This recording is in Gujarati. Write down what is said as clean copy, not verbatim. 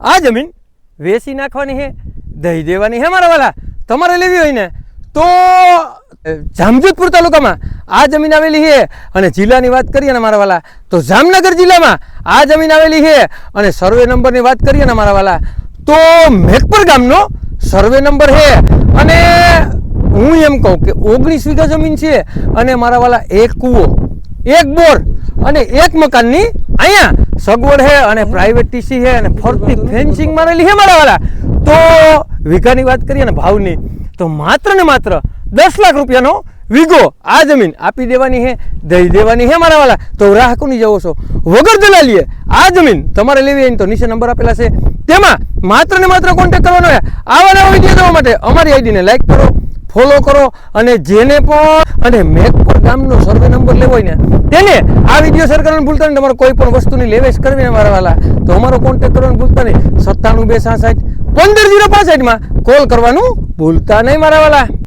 આ જમીન વેચી નાખવાની છે, દઈ દેવાની છે મારા વાલા. તમારે લેવી હોય ને તો જામજોધપુર તાલુકામાં આ જમીન આવેલી છે. અને જિલ્લાની વાત કરીએ ને મારા વાલા તો જામનગર જિલ્લામાં આ જમીન આવેલી છે. અને સર્વે નંબરની વાત કરીએ ને મારા વાલા તો મેઘપર ગામનો સર્વે નંબર છે. અને હું એમ કહું કે 19 વીઘા જમીન છે. અને મારા વાલા એક કૂવો, એક બોર અને એક મકાનની અહીંયા સગવડ છે. અને પ્રાઇવેટ ટીસી છે અને ફરતી ફેન્સિંગ મારેલી છે મારા વાલા. તો વીઘાની વાત કરીએ ને ભાવની તો માત્ર ને માત્ર 10 લાખ રૂપિયાનો વીઘો આ જમીન આપી દેવાની છે, દઈ દેવાની છે મારા વાલા. તો રાહ કોની જવો છો? વગર દલાલીએ આ જમીન તમારે લેવી હોય તો નીચે નંબર આપેલા છે, તેમાં માત્ર ને માત્ર કોન્ટેક્ટ કરવાનો છે. આવા નવા વિડીયો જોવા માટે અમારી આઈડીને લાઈક કરો, ફોલો કરો. અને જેને પણ અને મેઘપર ગામનો સર્વે નંબર લેવો હોય ને તેને આ વિડીયો શેર કરવાનું ભૂલતા નહીં. તમારે કોઈ પણ વસ્તુની લેવેશ કરવી ને મારા વાલા તો અમારો કોન્ટેક્ટ કરવાનું ભૂલતા નહીં. 97 266 15065 માં કોલ કરવાનું ભૂલતા નહીં મારા વાલા.